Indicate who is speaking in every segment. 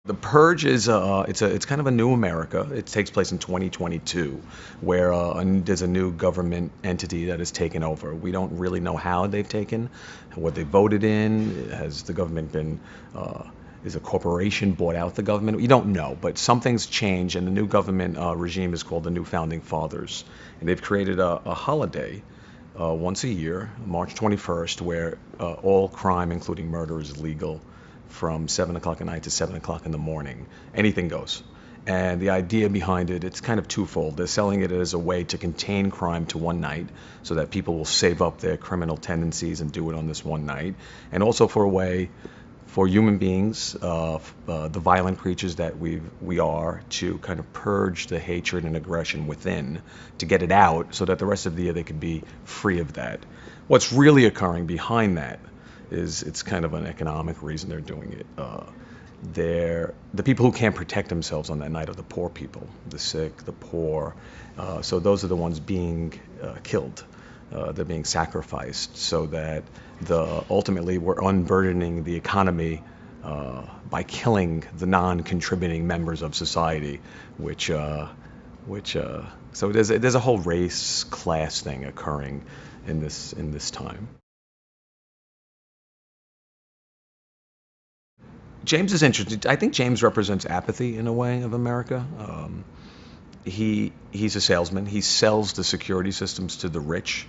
Speaker 1: The Purge is it's kind of a new America. It takes place in 2022, where there's a new government entity that has taken over. We don't really know how they've taken, what they voted in. Has the government been is a corporation bought out the government? You don't know, but something's changed, and the new government regime is called the New Founding Fathers, and they've created a holiday once a year, March 21st, where all crime, including murder, is legal from 7 o'clock at night to 7 o'clock in the morning. Anything goes. And the idea behind it, it's kind of twofold. They're selling it as a way to contain crime to one night so that people will save up their criminal tendencies and do it on this one night. And also for a way for human beings, the violent creatures that we are, to kind of purge the hatred and aggression within, to get it out so that the rest of the year they could be free of that. What's really occurring behind that is it's kind of an economic reason they're doing it. The people who can't protect themselves on that night are the poor people, the sick, the poor. So those are the ones being killed. They're being sacrificed so that ultimately we're unburdening the economy by killing the non-contributing members of society, so there's a whole race class thing occurring in this time. James is interesting. I think James represents apathy in a way of America. He's a salesman. He sells the security systems to the rich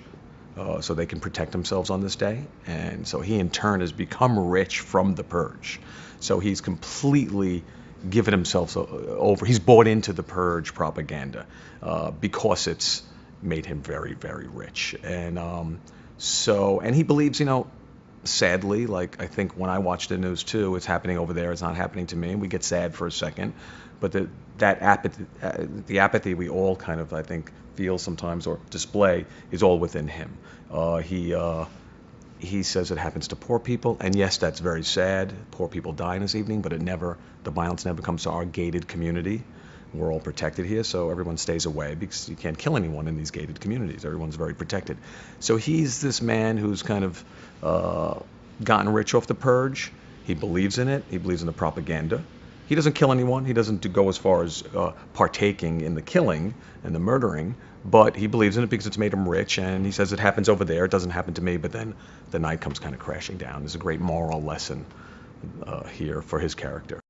Speaker 1: so they can protect themselves on this day. And so he in turn has become rich from the purge. So he's completely given himself over. He's bought into the purge propaganda because it's made him very, very rich. And he believes, sadly, like I think when I watch the news too, it's happening over there, it's not happening to me, and we get sad for a second. But the apathy we all kind of, I think, feel sometimes or display is all within him. He says it happens to poor people, and yes, that's very sad. Poor people die in this evening, but the violence never comes to our gated community. We're all protected here, so everyone stays away because you can't kill anyone in these gated communities. Everyone's very protected. So he's this man who's kind of gotten rich off the purge. He believes in it. He believes in the propaganda. He doesn't kill anyone. He doesn't go as far as partaking in the killing and the murdering, but he believes in it because it's made him rich, and he says it happens over there. It doesn't happen to me, but then the night comes kind of crashing down. There's a great moral lesson here for his character.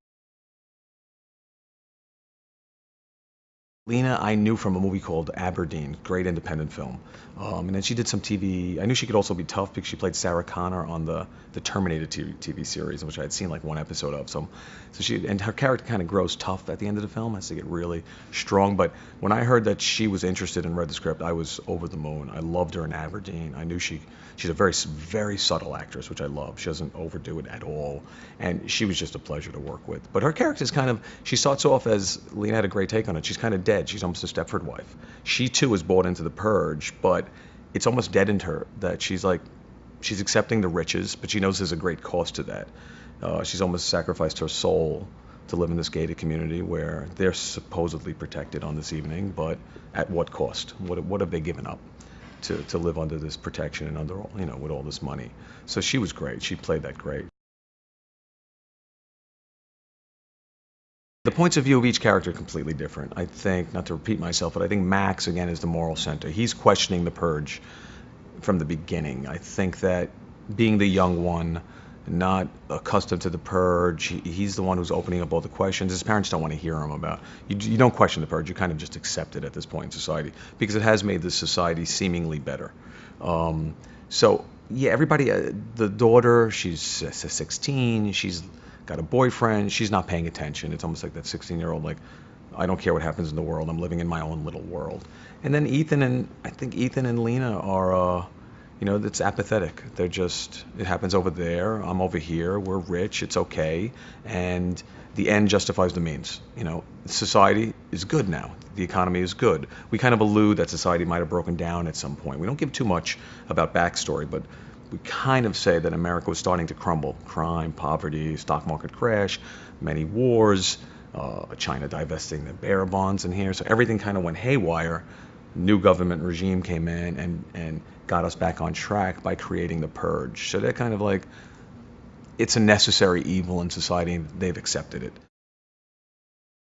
Speaker 1: Lena, I knew from a movie called Aberdeen, great independent film. And then she did some TV. I knew she could also be tough because she played Sarah Connor on the Terminator TV series, which I had seen like one episode of. So her character kind of grows tough at the end of the film, has to get really strong. But when I heard that she was interested and read the script, I was over the moon. I loved her in Aberdeen. I knew she's a very, very subtle actress, which I love. She doesn't overdo it at all. And she was just a pleasure to work with. But her character is she starts off as, Lena had a great take on it. She's kind of dead. She's almost a Stepford wife. She too is bought into the purge, but it's almost deadened her that she's accepting the riches, but she knows there's a great cost to that. She's almost sacrificed her soul to live in this gated community where they're supposedly protected on this evening, but at what cost? What have they given up to live under this protection and under with all this money? So she was great. She played that great. The points of view of each character are completely different. I think, not to repeat myself, but I think Max, again, is the moral center. He's questioning the purge from the beginning. I think that being the young one, not accustomed to the purge, he's the one who's opening up all the questions. His parents don't want to hear him about. You don't question the purge. You kind of just accept it at this point in society because it has made this society seemingly better. So, yeah, everybody, the daughter, she's 16, she's got a boyfriend, she's not paying attention. It's almost like that 16-year-old, like, I don't care what happens in the world, I'm living in my own little world. And then I think Ethan and Lena are, it's apathetic. They're just, it happens over there, I'm over here, we're rich, it's okay. And the end justifies the means. Society is good now. The economy is good. We kind of allude that society might have broken down at some point. We don't give too much about backstory, but we kind of say that America was starting to crumble. Crime, poverty, stock market crash, many wars, China divesting the bearer bonds in here. So everything kind of went haywire. New government regime came in and got us back on track by creating the purge. So they're kind of like, it's a necessary evil in society, and they've accepted it.